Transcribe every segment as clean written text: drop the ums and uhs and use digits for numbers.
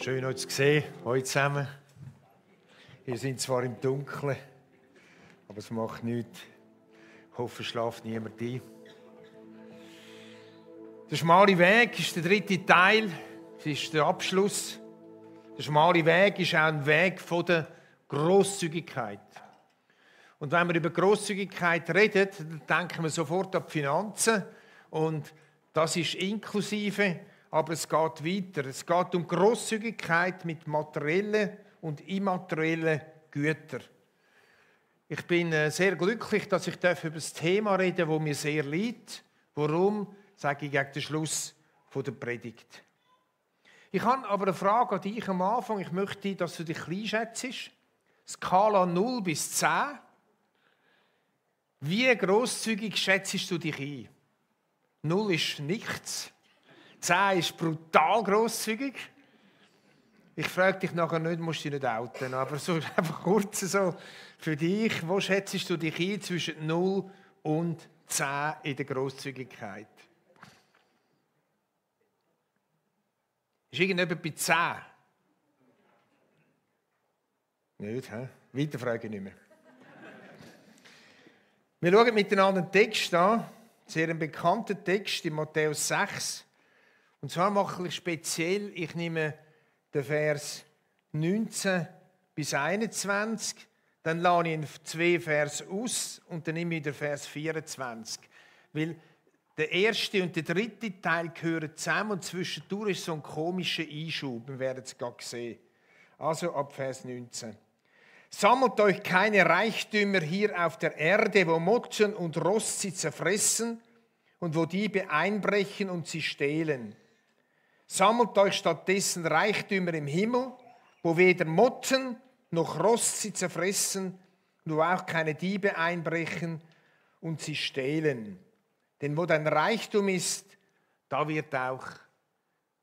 Schön, euch zu sehen, euch zusammen. Wir sind zwar im Dunkeln, aber es macht nichts. Ich hoffe, es schläft niemand ein. Der schmale Weg ist der dritte Teil, das ist der Abschluss. Der schmale Weg ist auch ein Weg von der Grosszügigkeit. Und wenn wir über Grosszügigkeit reden, dann denken wir sofort an die Finanzen. Und das ist inklusive, aber es geht weiter. Es geht um Grosszügigkeit mit materiellen und immateriellen Gütern. Ich bin sehr glücklich, dass ich über das Thema reden darf, das mir sehr liegt. Warum, sage ich gegen den Schluss der Predigt. Ich habe aber eine Frage an dich am Anfang. Ich möchte, dass du dich klein schätzt. Skala 0 bis 10. Wie grosszügig schätzt du dich ein? 0 ist nichts. 10 ist brutal grosszügig. Ich frage dich nachher nicht, musst du dich nicht outen, aber so einfach kurz so für dich. Wo schätzt du dich ein zwischen 0 und 10 in der Grosszügigkeit? Ist irgendjemand bei 10? Nicht, hä? Weiter frage ich nicht mehr. Wir schauen miteinander einen Text an, sehr ein bekannter Text in Matthäus 6. Und zwar mache ich speziell, ich nehme den Vers 19 bis 21, dann lasse ich 2 Vers aus und dann nehme ich den Vers 24. Weil der erste und der dritte Teil gehören zusammen und zwischendurch ist so ein komischer Einschub. Wir werden es gleich sehen. Also ab Vers 19. Sammelt euch keine Reichtümer hier auf der Erde, wo Motten und Rost sie zerfressen und wo Diebe einbrechen und sie stehlen. Sammelt euch stattdessen Reichtümer im Himmel, wo weder Motten noch Rost sie zerfressen, wo auch keine Diebe einbrechen und sie stehlen. Denn wo dein Reichtum ist, da wird auch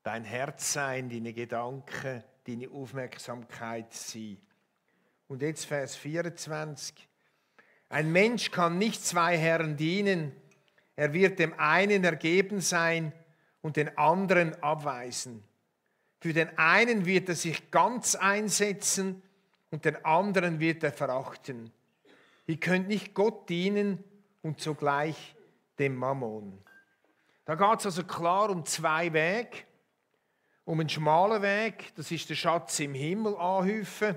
dein Herz sein, deine Gedanken, deine Aufmerksamkeit sein. Und jetzt Vers 24. Ein Mensch kann nicht 2 Herren dienen. Er wird dem einen ergeben sein und den anderen abweisen. Für den einen wird er sich ganz einsetzen und den anderen wird er verachten. Ihr könnt nicht Gott dienen und zugleich dem Mammon. Da geht es also klar um 2 Wege. Um einen schmalen Weg, das ist der Schatz im Himmel anhäufen.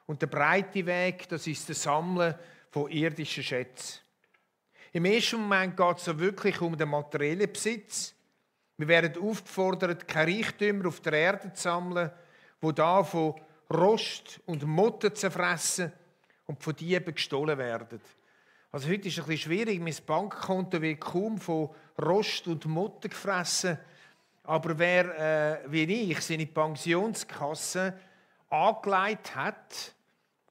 Und der breite Weg, das ist das Sammeln von irdischen Schätzen. Im ersten Moment geht es so wirklich um den materiellen Besitz. Wir werden aufgefordert, keine Reichtümer auf der Erde zu sammeln, die da von Rost und Motten zerfressen und von Dieben gestohlen werden. Also heute ist es ein bisschen schwierig, mein Bankkonto wird kaum von Rost und Motten gefressen. Aber wer, wie ich, seine Pensionskasse angelegt hat,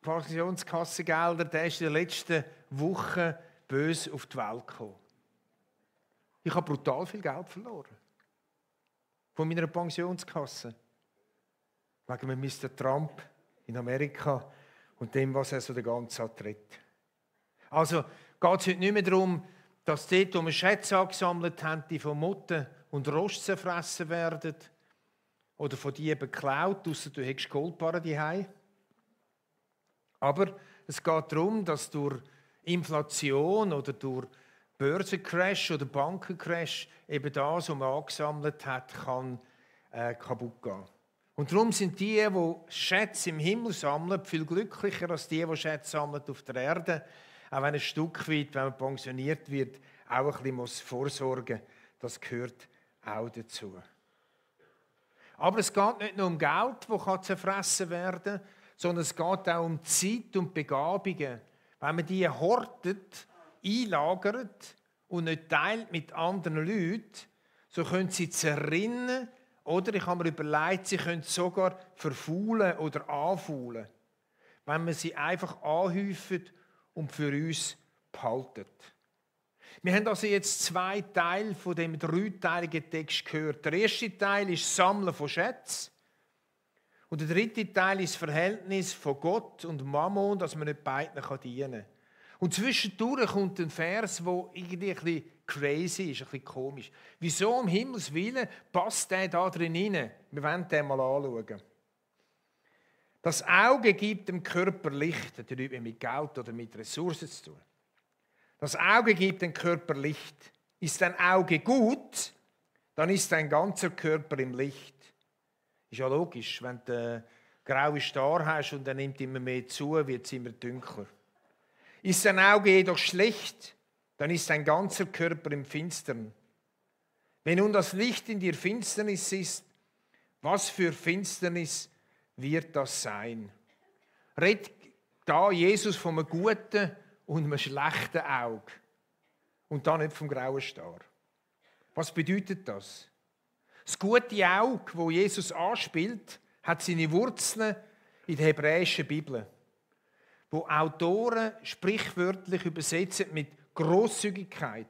Pensionskassengelder, der ist in der letzten Woche böse auf die Welt gekommen. Ich habe brutal viel Geld verloren. Von meiner Pensionskasse. Wegen Mr. Trump in Amerika und dem, was er so den ganzen Tag redet. Also geht es heute nicht mehr darum, dass dort, wo wir Schätze angesammelt haben, die von Motten und Rost zerfressen werden oder von Dieben geklaut, ausser du hättest Goldbarren zu Hause. Aber es geht darum, dass durch Inflation oder durch Börsencrash oder Bankencrash eben das, was man angesammelt hat, kann kaputt gehen. Und darum sind die Schätze im Himmel sammeln, viel glücklicher als die Schätze sammeln auf der Erde. Auch wenn ein Stück weit, wenn man pensioniert wird, auch ein bisschen vorsorgen muss. Das gehört auch dazu. Aber es geht nicht nur um Geld, das zerfressen werden kann, sondern es geht auch um Zeit und Begabungen. Wenn man die hortet, einlagert und nicht teilt mit anderen Leuten, so können sie zerrinnen oder, ich habe mir überlegt, sie können sogar verfaulen oder anfaulen, wenn man sie einfach anhäuft und für uns behaltet. Wir haben also jetzt 2 Teile von dem 3-teiligen Text gehört. Der erste Teil ist das Sammeln von Schätzen. Und der dritte Teil ist das Verhältnis von Gott und Mammon, dass man nicht beiden dienen kann. Und zwischendurch kommt ein Vers, der irgendwie ein bisschen crazy ist, ein bisschen komisch. Wieso um Himmels Willen passt der da drin rein? Wir wollen den mal anschauen. Das Auge gibt dem Körper Licht. Das hat nicht mit Geld oder mit Ressourcen zu tun. Das Auge gibt dem Körper Licht. Ist dein Auge gut, dann ist dein ganzer Körper im Licht. Ist ja logisch, wenn du einen grauen Star hast und der nimmt immer mehr zu, wird es immer dunkler. Ist dein Auge jedoch schlecht, dann ist dein ganzer Körper im Finstern. Wenn nun das Licht in dir Finsternis ist, was für Finsternis wird das sein? Redet da Jesus von einem guten und einem schlechten Auge und dann nicht vom grauen Star. Was bedeutet das? Das gute Auge, wo Jesus anspielt, hat seine Wurzeln in der hebräischen Bibel, wo Autoren sprichwörtlich übersetzen mit Grosszügigkeit.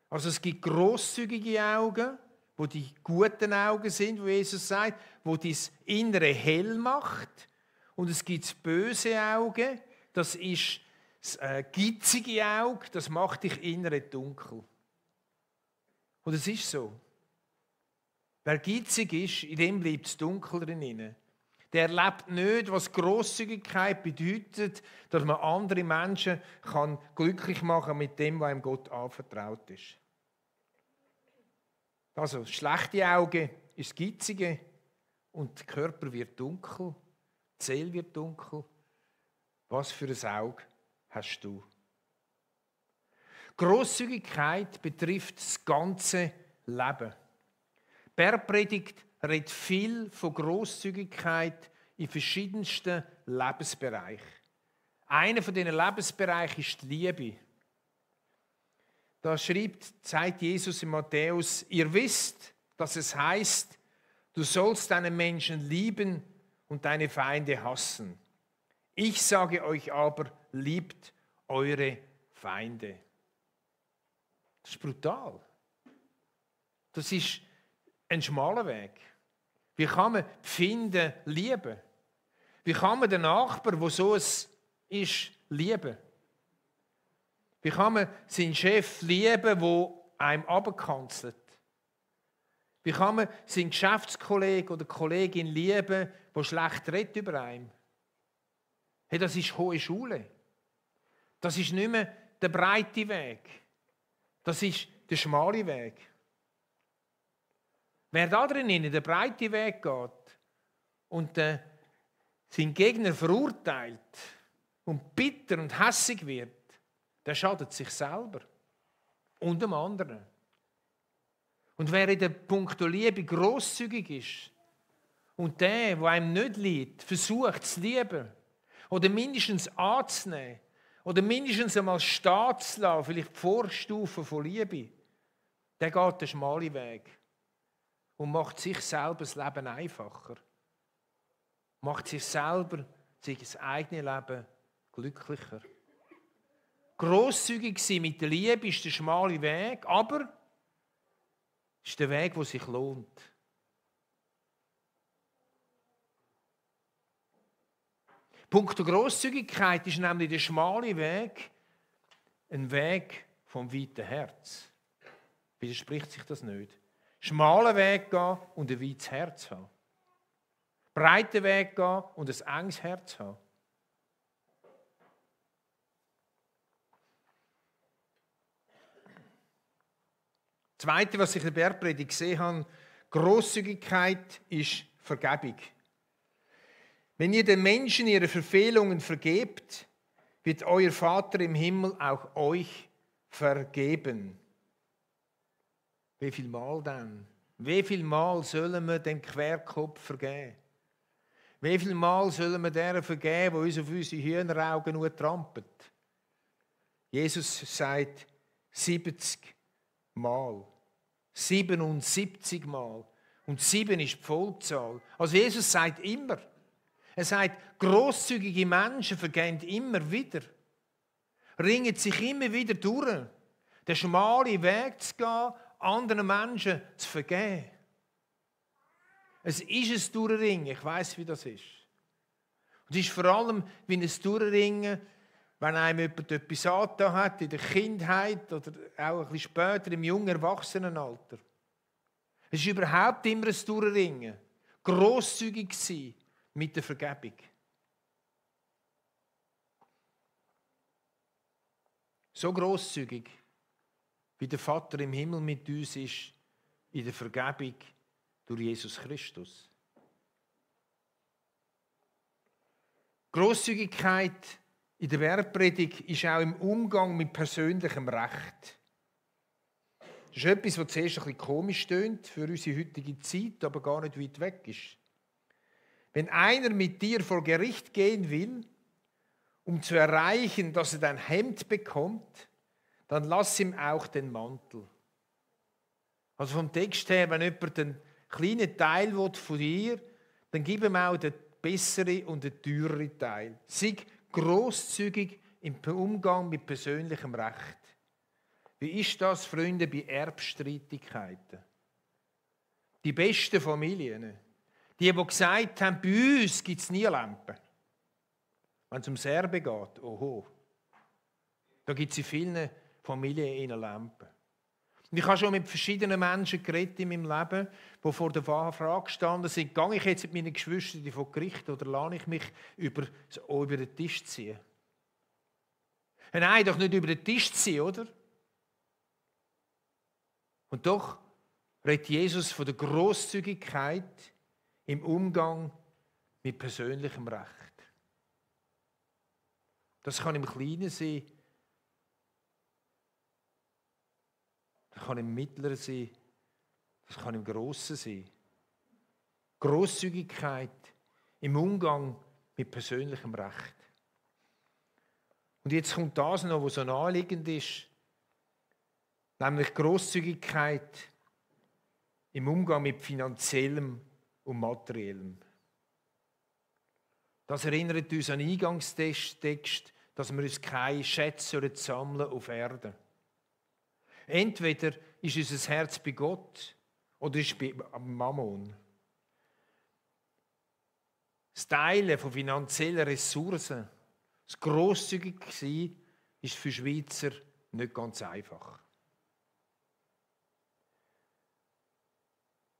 Also es gibt grosszügige Augen, wo die guten Augen sind, wo Jesus sagt, wo das Innere hell macht. Und es gibt das böse Auge, das ist das gitzige Auge, das macht dich innere dunkel. Und es ist so. Wer gitzig ist, in dem bleibt es dunkel drin. Der erlebt nicht, was Grosszügigkeit bedeutet, dass man andere Menschen glücklich machen kann mit dem, was ihm Gott anvertraut ist. Also, das schlechte Auge ist das Gitzige und der Körper wird dunkel, die Seele wird dunkel. Was für ein Auge hast du? Grosszügigkeit betrifft das ganze Leben. Die Bergpredigt redet viel von Grosszügigkeit in verschiedensten Lebensbereichen. Einer von diesen Lebensbereichen ist die Liebe. Da sagt Jesus in Matthäus, ihr wisst, dass es heißt, du sollst deinen Menschen lieben und deine Feinde hassen. Ich sage euch aber, liebt eure Feinde. Das ist brutal. Das ist ein schmaler Weg. Wie kann man Finden lieben? Wie kann man den Nachbarn, der so ist, lieben? Wie kann man seinen Chef lieben, der einem runterkanzelt? Wie kann man seinen Geschäftskollegen oder Kollegin lieben, der schlecht redet über einen? Hey, das ist hohe Schule. Das ist nicht mehr der breite Weg. Das ist der schmale Weg. Wer da drinnen den breiten Weg geht und seinen Gegner verurteilt und bitter und hässig wird, der schadet sich selber und dem anderen. Und wer in der Punkto Liebe grosszügig ist und der einem nicht liebt, versucht zu lieben oder mindestens anzunehmen oder mindestens einmal stehen zu lassen, vielleicht die Vorstufe von Liebe, der geht den schmalen Weg und macht sich selber das Leben einfacher. Macht sich selber, sein eigenes Leben glücklicher. Grosszügig sein mit der Liebe ist der schmale Weg, aber ist der Weg, der sich lohnt. Punkt der Grosszügigkeit ist nämlich der schmale Weg ein Weg vom weiten Herz. Widerspricht sich das nicht? Schmalen Weg gehen und ein weites Herz haben. Breiten Weg gehen und ein enges Herz haben. Das Zweite, was ich in der Bergpredigt gesehen habe, Grosszügigkeit ist Vergebung. Wenn ihr den Menschen ihre Verfehlungen vergebt, wird euer Vater im Himmel auch euch vergeben. Wie viel Mal denn? Wie viel Mal sollen wir dem Querkopf vergeben? Wie viel Mal sollen wir deren vergeben, die uns auf unsere Hühneraugen nur trampelt? Jesus sagt 70 Mal. 77 Mal. Und 7 ist die Vollzahl. Also Jesus sagt immer, er sagt, grosszügige Menschen vergehen immer wieder. Ringen sich immer wieder durch, den schmalen Weg zu gehen, anderen Menschen zu vergeben. Es ist ein Durchringen, ich weiss, wie das ist. Und es ist vor allem wie ein Durchringen, wenn einem jemand etwas angetan hat, in der Kindheit oder auch ein bisschen später im jungen Erwachsenenalter. Es ist überhaupt immer ein Durchringen. Grosszügig sein, mit der Vergebung. So grosszügig, wie der Vater im Himmel mit uns ist, in der Vergebung durch Jesus Christus. Grosszügigkeit in der Bergpredigt ist auch im Umgang mit persönlichem Recht. Das ist etwas, was zuerst ein bisschen komisch tönt für unsere heutige Zeit, aber gar nicht weit weg ist. Wenn einer mit dir vor Gericht gehen will, um zu erreichen, dass er dein Hemd bekommt, dann lass ihm auch den Mantel. Also vom Text her, wenn jemand einen kleinen Teil von dir will, dann gib ihm auch den besseren und den teureren Teil. Sei grosszügig im Umgang mit persönlichem Recht. Wie ist das, Freunde, bei Erbstreitigkeiten? Die besten Familien, die gesagt haben, bei uns gibt es nie Lampen. Wenn es ums Erbe geht, oho, da gibt es in vielen Familien eine Lampe. Und ich habe schon mit verschiedenen Menschen geredet in meinem Leben, die vor der Frage gestanden sind, gehe ich jetzt mit meinen Geschwistern vor Gericht oder lasse ich mich über den Tisch ziehen? Nein, doch nicht über den Tisch ziehen, oder? Und doch redet Jesus von der Grosszügigkeit im Umgang mit persönlichem Recht. Das kann im Kleinen sein, das kann im Mittleren sein, das kann im Grossen sein. Grosszügigkeit im Umgang mit persönlichem Recht. Und jetzt kommt das noch, was so naheliegend ist, nämlich Grosszügigkeit im Umgang mit finanziellem und materiellem. Das erinnert uns an den Eingangstext, dass wir uns keine Schätze sammeln auf Erden. Entweder ist unser Herz bei Gott oder ist bei Mammon. Das Teilen von finanziellen Ressourcen, das grosszügig sein, ist für Schweizer nicht ganz einfach.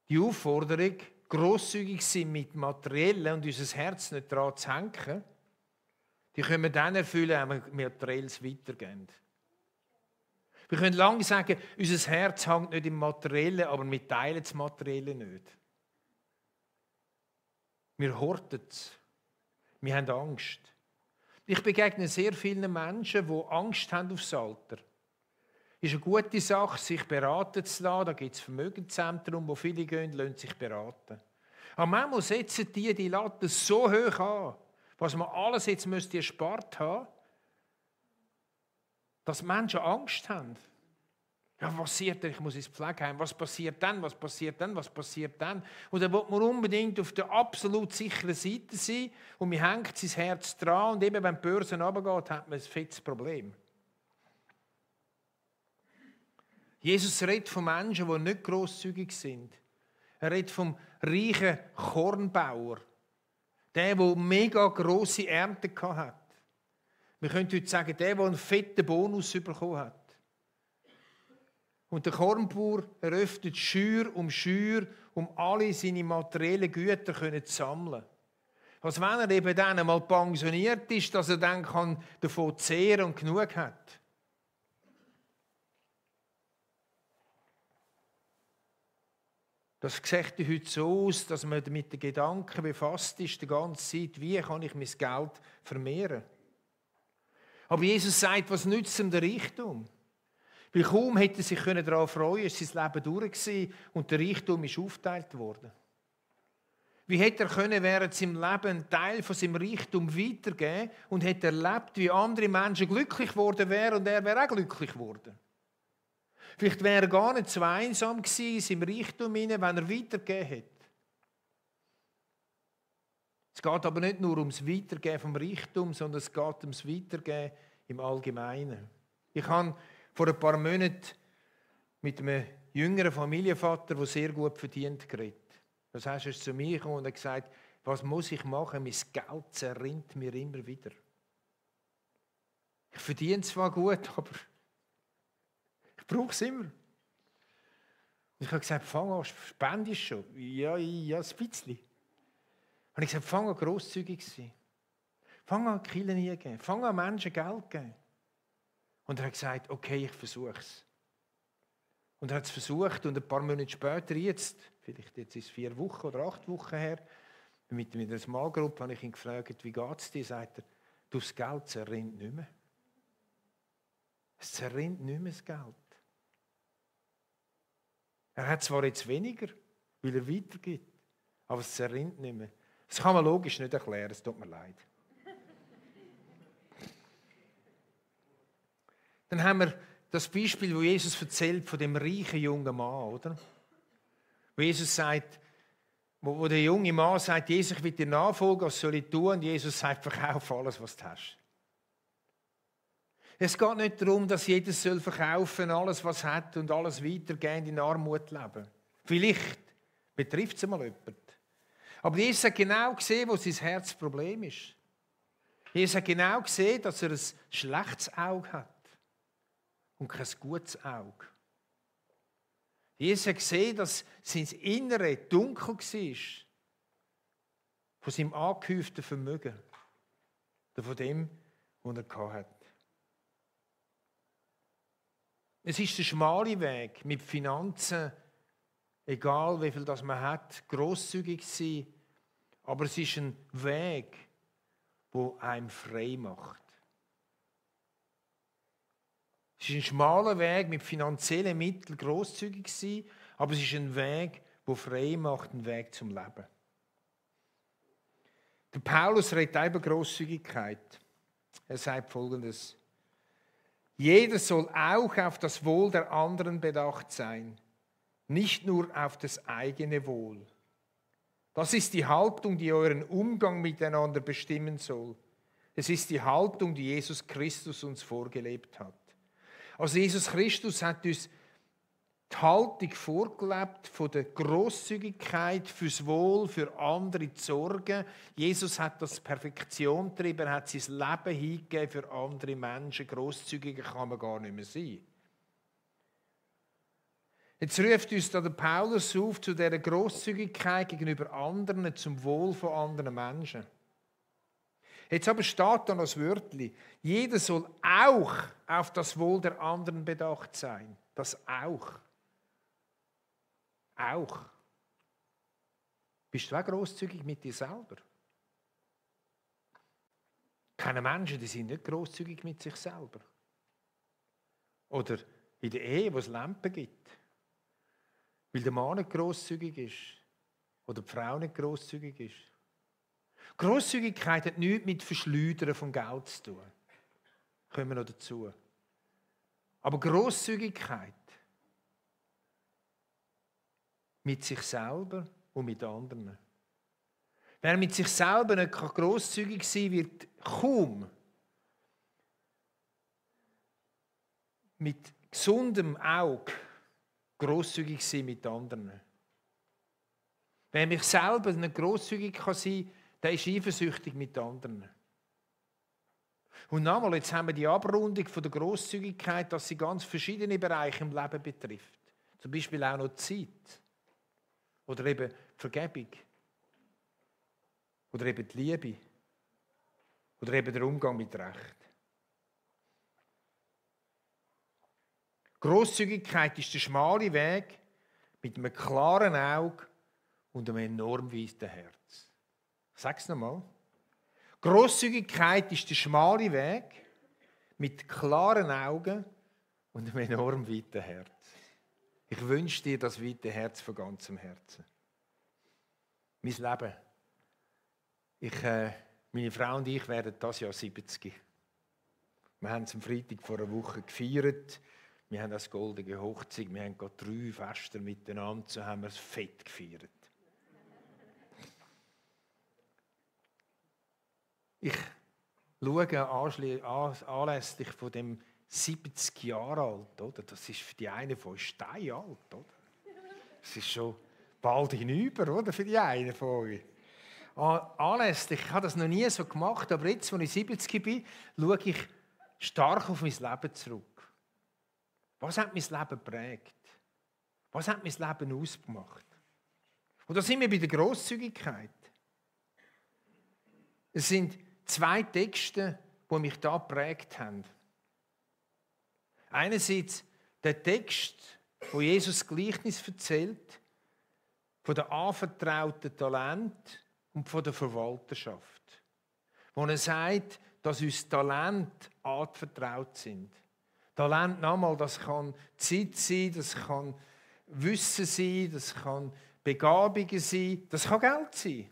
Die Aufforderung, grosszügig sein mit Materiellen und unser Herz nicht daran zu hängen, die können wir dann erfüllen, wenn wir Materielles weitergeben. Wir können lange sagen, unser Herz hängt nicht im Materiellen, aber wir teilen das Materielle nicht. Wir horten es. Wir haben Angst. Ich begegne sehr vielen Menschen, die Angst haben aufs Alter. Es ist eine gute Sache, sich beraten zu lassen. Da gibt es Vermögenszentren, wo viele gehen, lassen sich beraten. Aber manchmal setzen die Latte so hoch an, was man alles jetzt erspart haben, dass Menschen Angst haben. Ja, was passiert denn? Ich muss ins Pflegeheim. Was passiert dann? Was passiert dann? Was passiert dann? Und dann will man unbedingt auf der absolut sicheren Seite sein und man hängt sein Herz dran und eben wenn die Börse runtergeht, hat man ein fettes Problem. Jesus redet von Menschen, die nicht grosszügig sind. Er redet vom reichen Kornbauer, der mega grosse Ernte hatte. Wir können heute sagen, der einen fetten Bonus bekommen hat. Und der Kornbauer eröffnet Schür, um alle seine materiellen Güter zu sammeln. Was wenn er eben dann einmal pensioniert ist, dass er dann davon zehren und genug hat. Das sieht heute so aus, dass man mit den Gedanken befasst ist, die ganze Zeit, wie kann ich mein Geld vermehren. Aber Jesus sagt, was nützt ihm der Reichtum? Weil kaum hätte er sich daran freuen können, ist sein Leben durch gewesen und der Reichtum ist aufgeteilt worden. Wie hätte er während seinem Leben einen Teil von seinem Reichtum weitergeben und hätte erlebt, wie andere Menschen glücklich geworden wären und er wäre auch glücklich geworden. Vielleicht wäre er gar nicht so einsam gewesen in seinem Reichtum, wenn er weitergegeben hätte. Es geht aber nicht nur ums Weitergeben vom Reichtum, sondern es geht ums Weitergeben im Allgemeinen. Ich habe vor ein paar Monaten mit einem jüngeren Familienvater, der sehr gut verdient, geredet. Das heißt, er ist zu mir gekommen und hat gesagt, was muss ich machen? Mein Geld zerrinnt mir immer wieder. Ich verdiene zwar gut, aber ich brauche es immer. Und ich habe gesagt, fang an, spendest schon. Ja, ein bisschen. Und ich gesagt, fang an grosszügig zu sein. Fang an Kirchen eingeben. Fang an Menschen Geld zu geben. Und er hat gesagt, okay, ich versuche es. Und er hat es versucht und ein paar Monate später, jetzt ist es 4 Wochen oder 8 Wochen her, mit einer Smallgruppe habe ich ihn gefragt, wie geht es dir? Sagt er, du, das Geld zerrinnt nicht mehr. Es zerrinnt nicht mehr das Geld. Er hat zwar jetzt weniger, weil er weitergibt, aber es zerrinnt nicht mehr. Das kann man logisch nicht erklären, es tut mir leid. Dann haben wir das Beispiel, wo Jesus erzählt von dem reichen jungen Mann, oder? Wo Jesus sagt, wo der junge Mann sagt, Jesus, ich will dir nachfolgen, was soll ich tun? Und Jesus sagt, verkauf alles, was du hast. Es geht nicht darum, dass jeder verkaufen soll, alles, was er hat und alles weitergehen, in Armut leben. Vielleicht betrifft es einmal jemanden. Aber Jesus hat genau gesehen, wo sein Herzproblem ist. Jesus hat genau gesehen, dass er ein schlechtes Auge hat und kein gutes Auge. Jesus hat gesehen, dass sein Innere dunkel war von seinem angehäuften Vermögen oder von dem, was er hatte. Es ist der schmale Weg mit Finanzen, egal wie viel das man hat, grosszügig sein, aber es ist ein Weg, der einem frei macht. Es ist ein schmaler Weg mit finanziellen Mitteln, grosszügig sein, aber es ist ein Weg, der frei macht, ein Weg zum Leben. Der Paulus redet auch über Grosszügigkeit. Er sagt Folgendes: Jeder soll auch auf das Wohl der anderen bedacht sein, nicht nur auf das eigene Wohl. Das ist die Haltung, die euren Umgang miteinander bestimmen soll. Es ist die Haltung, die Jesus Christus uns vorgelebt hat. Also Jesus Christus hat uns die Haltung vorgelebt von der Grosszügigkeit fürs Wohl, für andere zu sorgen. Jesus hat das Perfektion getrieben, er hat sein Leben hingegeben für andere Menschen. Grosszügiger kann man gar nicht mehr sein. Jetzt ruft uns da der Paulus auf zu dieser Grosszügigkeit gegenüber anderen, zum Wohl von anderen Menschen. Jetzt aber steht da noch das Wörtchen: Jeder soll auch auf das Wohl der anderen bedacht sein. Das auch. Auch. Bist du auch grosszügig mit dir selber? Keine Menschen, die sind nicht grosszügig mit sich selber. Oder in der Ehe, wo es Lampen gibt. Weil der Mann nicht grosszügig ist. Oder die Frau nicht grosszügig ist. Grosszügigkeit hat nichts mit Verschleudern von Geld zu tun. Kommen wir noch dazu. Aber Grosszügigkeit mit sich selber und mit anderen. Wer mit sich selber nicht grosszügig sein kann, wird kaum mit gesundem Auge grosszügig sein mit anderen. Wer mich selber nicht grosszügig sein kann, der ist eifersüchtig mit anderen. Und nochmal, jetzt haben wir die Abrundung von der Grosszügigkeit, dass sie ganz verschiedene Bereiche im Leben betrifft. Zum Beispiel auch noch die Zeit. Oder eben die Vergebung. Oder eben die Liebe. Oder eben der Umgang mit Recht. Grosszügigkeit ist der schmale Weg mit einem klaren Auge und einem enorm weiten Herz. Ich sage es nochmal. Grosszügigkeit ist der schmale Weg mit klaren Augen und einem enorm weiten Herz. Ich wünsche dir das weite Herz von ganzem Herzen. Mein Leben. Meine Frau und ich werden das Jahr 70. Wir haben es am Freitag vor einer Woche gefeiert. Wir haben das goldene Hochzeit. Wir haben gerade 3 Feste miteinander. So haben wir es fett gefeiert. Ich schaue anlässlich von dem 70 Jahre alt, oder? Das ist für die einen von euch steinalt, oder? Das ist schon bald hinüber, oder? Für die einen von euch. Anlässlich, ich habe das noch nie so gemacht, aber jetzt, als ich 70 bin, schaue ich stark auf mein Leben zurück. Was hat mein Leben geprägt? Was hat mein Leben ausgemacht? Und da sind wir bei der Grosszügigkeit. Es sind zwei Texte, die mich da geprägt haben. Einerseits der Text, wo Jesus Gleichnis erzählt, von der anvertrauten Talent und von der Verwalterschaft. Wo er sagt, dass uns Talente anvertraut sind. Talent nochmal, das kann Zeit sein, das kann Wissen sein, das kann Begabungen sein, das kann Geld sein.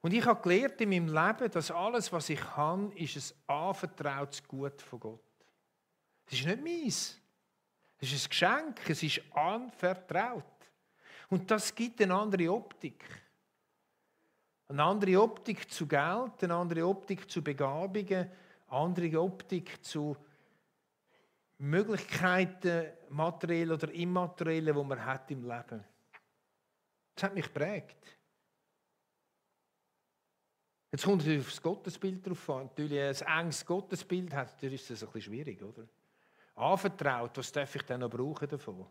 Und ich habe gelernt in meinem Leben, dass alles, was ich kann, ist ein anvertrautes Gut von Gott. Es ist nicht meins. Es ist ein Geschenk, es ist anvertraut. Und das gibt eine andere Optik. Eine andere Optik zu Geld, eine andere Optik zu Begabungen, eine andere Optik zu Möglichkeiten, materiell oder immateriell, die man hat im Leben. Das hat mich geprägt. Jetzt kommt es auf das Gottesbild drauf an. Natürlich, ein enges Gottesbild hat, dann ist das ein bisschen schwierig, oder? Anvertraut, was darf ich denn noch brauchen davon?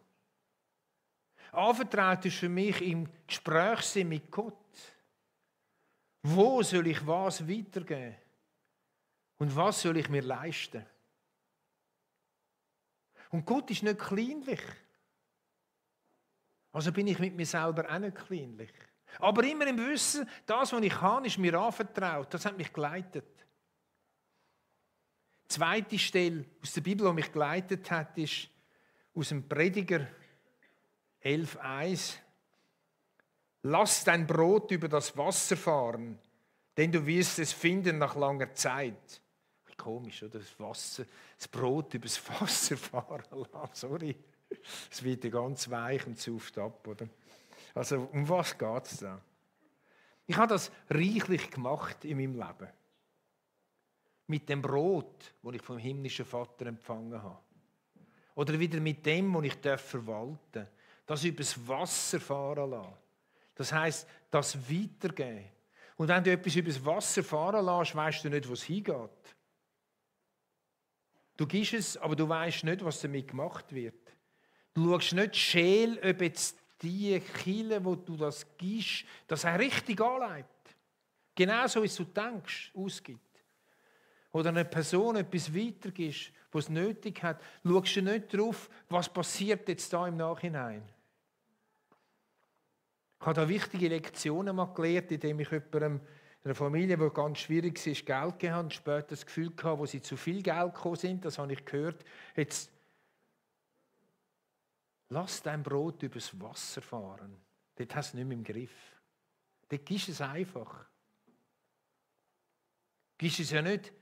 Anvertraut ist für mich im Gespräch sein mit Gott. Wo soll ich was weitergeben? Und was soll ich mir leisten? Und Gott ist nicht kleinlich. Also bin ich mit mir selber auch nicht kleinlich. Aber immer im Wissen, das, was ich kann, ist mir anvertraut. Das hat mich geleitet. Die zweite Stelle aus der Bibel, die mich geleitet hat, ist aus dem Prediger 11,1. Lass dein Brot über das Wasser fahren, denn du wirst es finden nach langer Zeit. Komisch, oder? Das Brot über das Wasser fahren lassen. Sorry. Es wird ganz weich und sauft ab, oder? Also, um was geht es da? Ich habe das reichlich gemacht in meinem Leben. Mit dem Brot, das ich vom himmlischen Vater empfangen habe. Oder wieder mit dem, was ich verwalten darf. Das übers Wasser fahren lassen. Das heisst, das weitergeben. Und wenn du etwas übers Wasser fahren lässt, weisst du nicht, wo es hingeht. Du gibst es, aber du weisst nicht, was damit gemacht wird. Du schaust nicht scheel, ob jetzt die Kille, wo du das gibst, das auch richtig anlegt. Genauso, wie du denkst, ausgibt. Oder eine Person etwas weitergibst, die es nötig hat, schaust du nicht darauf, was passiert jetzt da im Nachhinein. Ich habe da wichtige Lektionen mal gelernt, indem ich jemandem in einer Familie, die ganz schwierig war, Geld gegeben habe und später das Gefühl hatte, wo sie zu viel Geld gekommen sind, das habe ich gehört, jetzt lass dein Brot übers Wasser fahren. Dort hast du es nicht mehr im Griff. Dort gibst du es einfach. Du gibst es ja nicht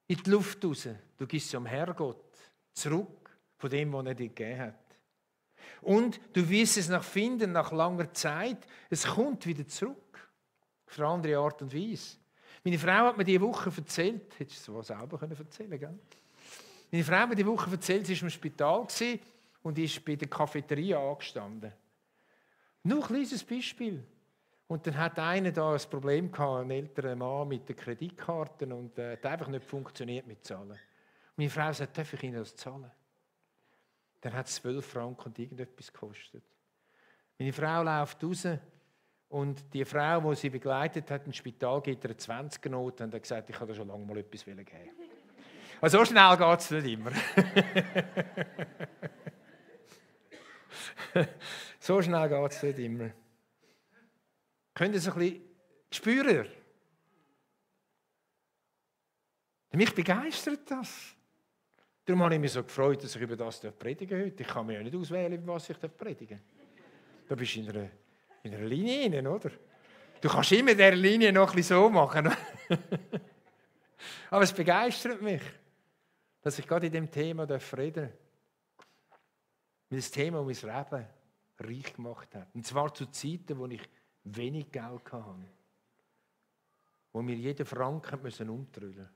in die Luft raus. Du gibst es am Herrgott zurück von dem, was er dir gegeben hat. Und du wirst es noch finden, nach langer Zeit. Es kommt wieder zurück. Auf eine andere Art und Weise. Meine Frau hat mir diese Woche erzählt, hättest du es selber erzählen können, gell? Meine Frau hat mir diese Woche erzählt, sie war im Spital und ist bei der Cafeteria angestanden. Nur ein kleines Beispiel. Und dann hat einer da ein Problem gehabt, ein älterer Mann mit den Kreditkarten und hat einfach nicht funktioniert mit Zahlen. Und meine Frau sagt, darf ich Ihnen das zahlen? Dann hat es 12 Franken und irgendetwas gekostet. Meine Frau läuft raus und die Frau, die sie begleitet hat, ins Spital, gibt ihr eine 20er-Note und hat gesagt, ich habe da schon lange mal etwas geben. Also so schnell geht es nicht immer. So schnell geht es nicht immer. Könnt ihr es ein bisschen spüren? Mich begeistert das. Darum habe ich mich so gefreut, dass ich über das predigen heute. Ich kann mir ja nicht auswählen, über was ich predigen darf. Da bist du in einer Linie rein, oder? Du kannst immer in dieser Linie noch ein bisschen so machen. Aber es begeistert mich, dass ich gerade in diesem Thema reden darf. Weil das Thema um mein Leben reich gemacht hat. Und zwar zu Zeiten, wo ich wenig Geld hatte. Wo mir jeden Franken umtrüllen musste.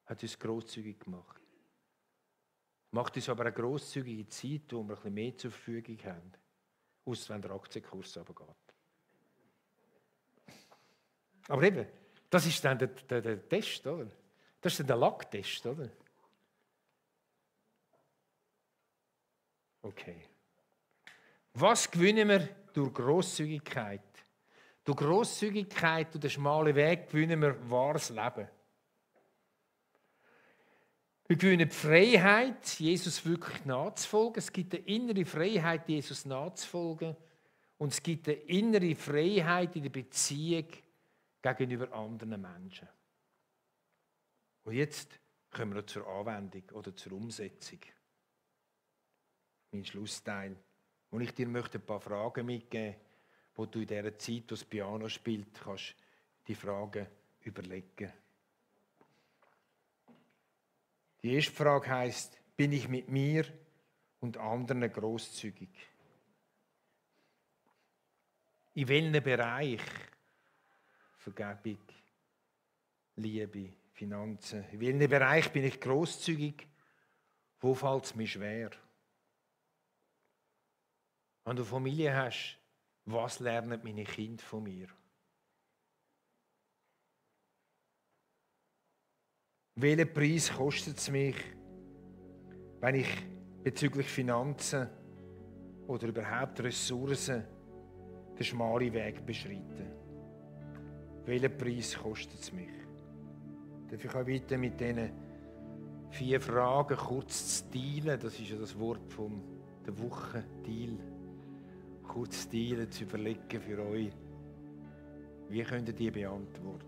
Hat uns grosszügig gemacht. Macht uns aber eine grosszügige Zeit, wo wir ein bisschen mehr zur Verfügung haben. Ausser wenn der Aktienkurs runtergeht. Aber eben, das ist dann der Test, oder? Das ist dann der Lacktest, oder? Okay. Was gewinnen wir durch Grosszügigkeit? Durch Grosszügigkeit und den schmalen Weg gewinnen wir wahres Leben. Wir gewinnen die Freiheit, Jesus wirklich nachzufolgen. Es gibt eine innere Freiheit, Jesus nachzufolgen. Und es gibt eine innere Freiheit in der Beziehung gegenüber anderen Menschen. Und jetzt kommen wir zur Anwendung oder zur Umsetzung. Mein Schlussteil, wo ich dir möchte ein paar Fragen mitgeben möchte, wo du in dieser Zeit, wo das Piano spielt, kannst die Fragen überlegen. Die erste Frage heisst, bin ich mit mir und anderen grosszügig? In welchem Bereich? Vergebung, Liebe, Finanzen. In welchem Bereich bin ich grosszügig? Wo fällt es mir schwer? Wenn du Familie hast, was lernen meine Kinder von mir? Welchen Preis kostet es mich, wenn ich bezüglich Finanzen oder überhaupt Ressourcen den schmalen Weg beschreite? Welchen Preis kostet es mich? Darf ich auch weiter mit diesen 4 Fragen kurz zu dealen? Das ist ja das Wort der Woche, Deal. Kurz dealen, zu überlegen für euch, wie könnt ihr die beantworten?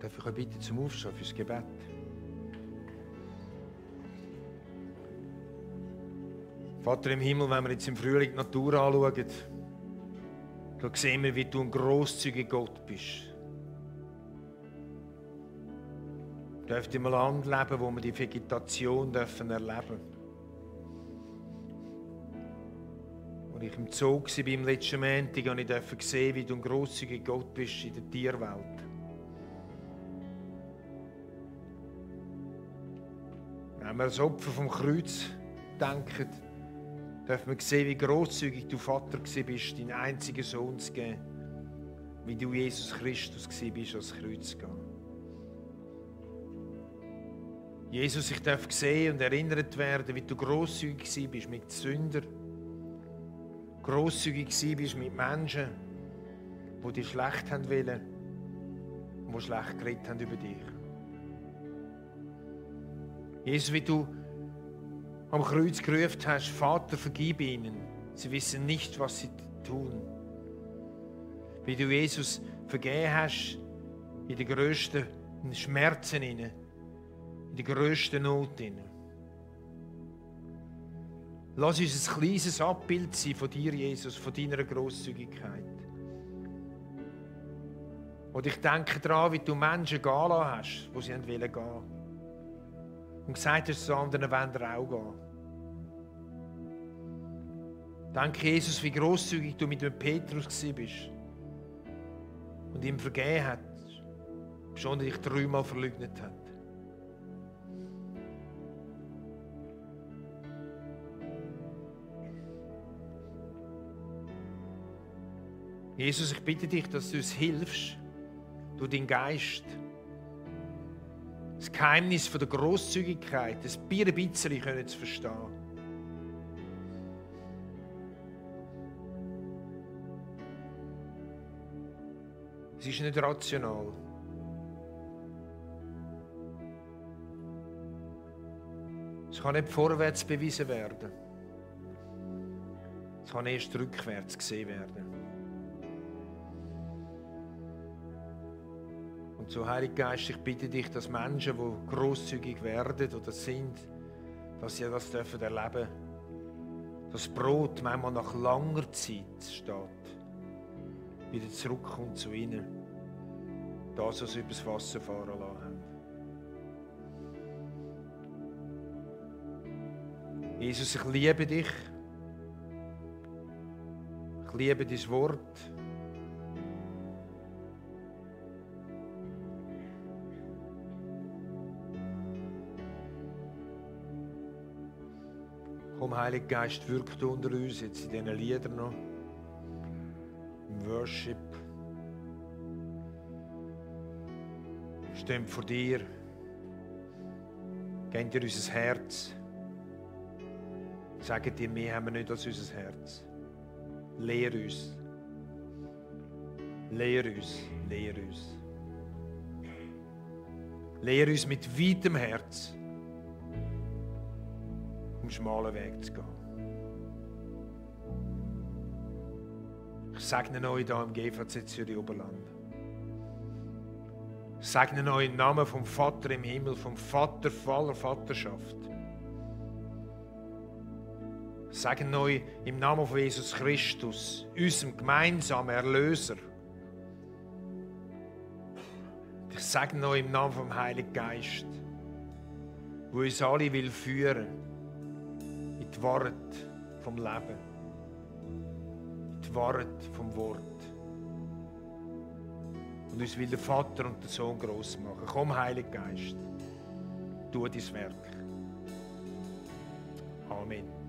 Darf ich euch bitten zum Aufstehen fürs Gebet? Vater im Himmel, wenn wir jetzt im Frühling die Natur anschauen, dann sehen wir, wie du ein grosszügiger Gott bist. Wir dürfen in einem Land leben, wo wir die Vegetation erleben dürfen. Als ich im Zoo war beim letzten Montag, durfte ich sehen, wie du ein grosszügiger Gott bist in der Tierwelt. Wenn wir als Opfer vom Kreuz denken, dürfen wir sehen, wie grosszügig du Vater bist, deinen einzigen Sohn zu geben, wie du Jesus Christus bist, ans Kreuz zu gehen. Jesus, ich darf sehen und erinnert werden, wie du grosszügig bist mit Sündern, grosszügig bist mit Menschen, die dich schlecht haben wollen und die schlecht geredet haben über dich. Jesus, wie du am Kreuz gerufen hast, Vater, vergib ihnen. Sie wissen nicht, was sie tun. Wie du Jesus vergeben hast in den grössten Schmerzen, in der grössten Not. Lass uns ein kleines Abbild sein von dir, Jesus, von deiner Grosszügigkeit. Und ich denke daran, wie du Menschen gehen lassen hast, wo sie gehen wollten. Und gesagt hast zu anderen, wollen ihr auch gehen. Danke, Jesus, wie grosszügig du mit dem Petrus bist und ihm vergeben hast, schon dich 3-mal verleugnet hat. Jesus, ich bitte dich, dass du uns hilfst, durch deinen Geist, das Geheimnis von der Grosszügigkeit, das ein bisschen zu verstehen. Es ist nicht rational. Es kann nicht vorwärts bewiesen werden. Es kann erst rückwärts gesehen werden. Und so, Heiliger Geist, ich bitte dich, dass Menschen, die grosszügig werden oder sind, dass sie das erleben dürfen. Das Brot manchmal nach langer Zeit steht, wieder zurückkommt zu ihnen. Das, was sie übers Wasser fahren lassen haben. Jesus, ich liebe dich. Ich liebe dein Wort. Komm, Heiliger Geist, wirk du unter uns jetzt in diesen Liedern noch. Im Worship. Wir stehen vor dir. Gib dir unser Herz. Sagen dir, wir haben nicht als unser Herz. Lehr uns. Lehr uns. Lehr uns. Lehr uns mit weitem Herz, um schmalen Weg zu gehen. Ich segne euch hier im GVZ Zürich Oberland. Ich segne euch im Namen vom Vater im Himmel, vom Vater aller Vaterschaft. Ich segne euch im Namen von Jesus Christus, unserem gemeinsamen Erlöser. Ich segne euch im Namen vom Heiligen Geist, der uns alle will führen in die Wahrheit vom Leben, in die Wahrheit vom Wort. Und uns will der Vater und der Sohn gross machen. Komm, Heiliger Geist, tu dein Werk. Amen.